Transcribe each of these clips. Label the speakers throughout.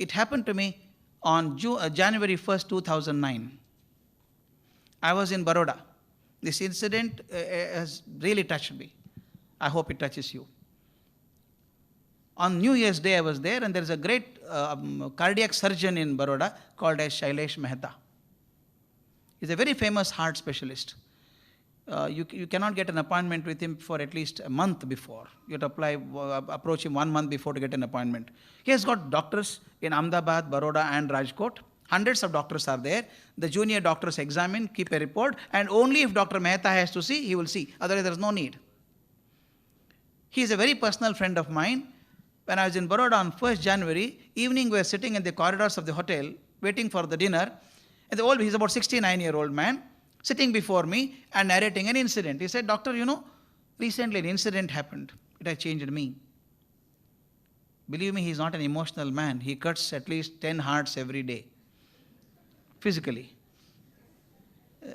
Speaker 1: It happened to me on January 1st, 2009. I was in Baroda. This incident has really touched me. I hope it touches you. On New Year's Day, I was there, and there is a great cardiac surgeon in Baroda called as Shailesh Mehta. He's a very famous heart specialist. You cannot get an appointment with him for at least a month before. You have to approach him 1 month before to get an appointment. He has got doctors in Ahmedabad, Baroda, and Rajkot. Hundreds of doctors are there. The junior doctors examine, keep a report, and only if Dr. Mehta has to see, he will see. Otherwise, there is no need. He is a very personal friend of mine. When I was in Baroda on 1st January, evening we were sitting in the corridors of the hotel, waiting for the dinner, and he's about 69-year-old man, sitting before me and narrating an incident. He said, "Doctor, recently an incident happened. It has changed me." Believe me, he's not an emotional man. He cuts at least 10 hearts every day, physically.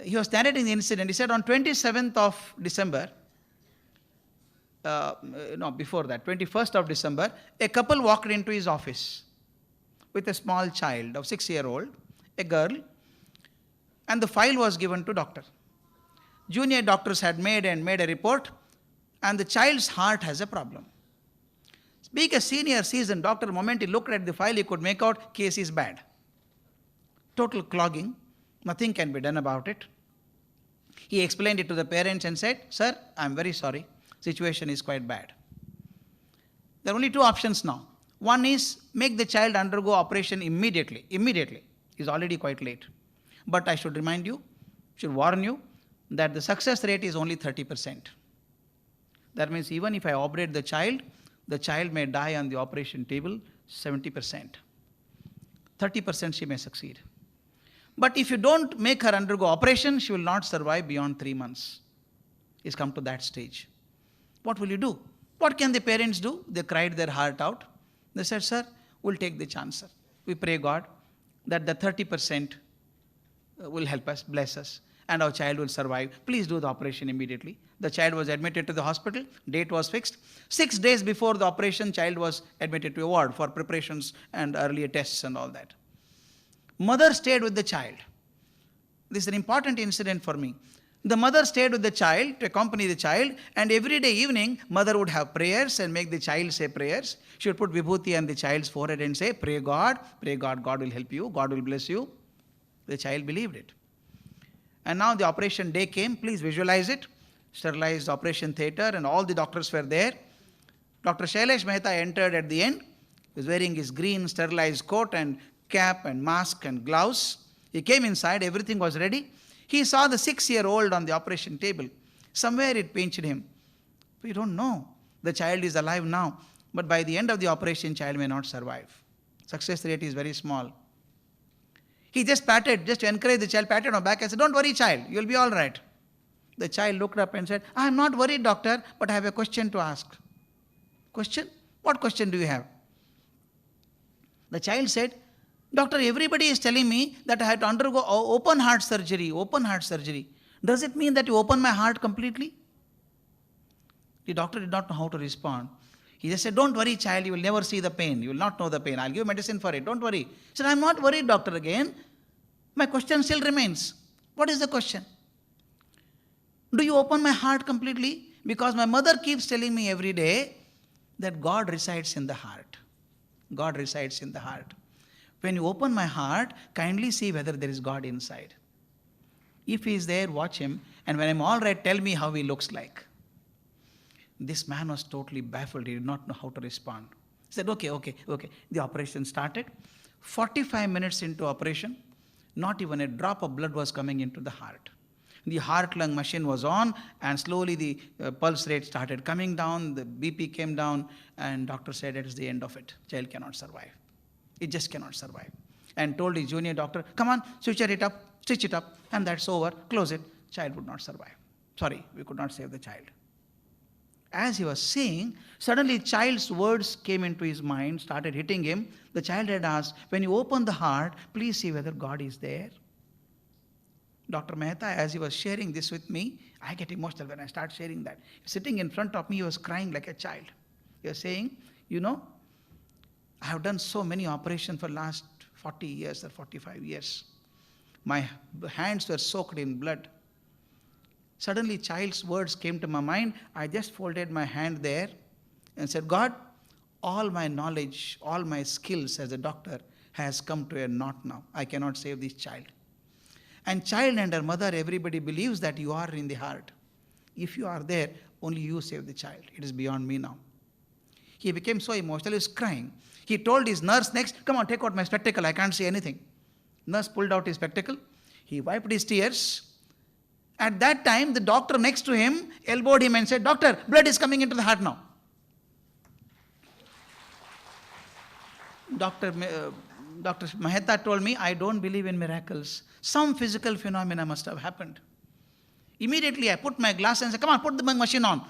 Speaker 1: He was narrating the incident. He said on 27th of December, before that, 21st of December, a couple walked into his office with a small child of 6-year-old, a girl, and the file was given to doctor. Junior doctors had made a report, and the child's heart has a problem. Being a senior seasoned doctor, the moment he looked at the file, he could make out case is bad. Total clogging, nothing can be done about it. He explained it to the parents and said, "Sir, I'm very sorry. Situation is quite bad." There are only two options now. One is make the child undergo operation immediately. Immediately. It's already quite late. But I should remind you, should warn you, that the success rate is only 30%. That means even if I operate the child may die on the operation table 70%. 30% she may succeed. But if you don't make her undergo operation, she will not survive beyond 3 months. It's come to that stage. What will you do? What can the parents do? They cried their heart out. They said, "Sir, we'll take the chance, sir. We pray God that the 30% will help us, bless us, and our child will survive. Please do the operation immediately." The child was admitted to the hospital. Date was fixed. 6 days before the operation, child was admitted to a ward for preparations and earlier tests and all that. Mother stayed with the child. This is an important incident for me. The mother stayed with the child to accompany the child, and every day evening, mother would have prayers and make the child say prayers. She would put vibhuti on the child's forehead and say, pray God, God will help you, God will bless you." The child believed it. And now the operation day came. Please visualize it. Sterilized operation theatre, and all the doctors were there. Dr. Shailesh Mehta entered at the end. He was wearing his green sterilized coat and cap and mask and gloves. He came inside. Everything was ready. He saw the 6-year-old on the operation table. Somewhere it pinched him. We don't know. The child is alive now, but by the end of the operation, child may not survive. Success rate is very small. He just to encourage the child, patted on the back and said, "Don't worry, child, you'll be all right." The child looked up and said, "I'm not worried, doctor, but I have a question to ask." "Question? What question do you have?" The child said, "Doctor, everybody is telling me that I have to undergo open heart surgery. Does it mean that you open my heart completely?" The doctor did not know how to respond. He just said, "Don't worry, child, you will never see the pain. You will not know the pain. I'll give medicine for it. Don't worry." He said, "I'm not worried, doctor, again. My question still remains. What is the question? Do you open my heart completely? Because my mother keeps telling me every day that God resides in the heart. God resides in the heart. When you open my heart, kindly see whether there is God inside. If he is there, watch him, and when I'm all right, tell me how he looks like." This man was totally baffled. He did not know how to respond. He said, okay. The operation started. 45 minutes into operation, not even a drop of blood was coming into the heart. The heart-lung machine was on, and slowly the pulse rate started coming down, the BP came down, and doctor said it is the end of it. Child cannot survive. It just cannot survive. And told his junior doctor, "Come on, stitch it up, and that's over, close it." Child would not survive. Sorry, we could not save the child. As he was saying, suddenly child's words came into his mind, started hitting him. The child had asked, "When you open the heart, please see whether God is there." Dr. Mehta, as he was sharing this with me, I get emotional when I start sharing that. Sitting in front of me, he was crying like a child. He was saying, I have done so many operations for last 40 years or 45 years. My hands were soaked in blood. Suddenly, child's words came to my mind. I just folded my hand there and said, God, all my knowledge, all my skills as a doctor has come to a knot now. I cannot save this child. And child and her mother, everybody believes that you are in the heart. If you are there, only you save the child. It is beyond me now. He became so emotional, he was crying. He told his nurse next, come on, take out my spectacle, I can't see anything. Nurse pulled out his spectacle. He wiped his tears. At that time, the doctor next to him elbowed him and said, Doctor, blood is coming into the heart now. Dr. Mehta told me, I don't believe in miracles. Some physical phenomena must have happened. Immediately I put my glass and said, come on, put the machine on.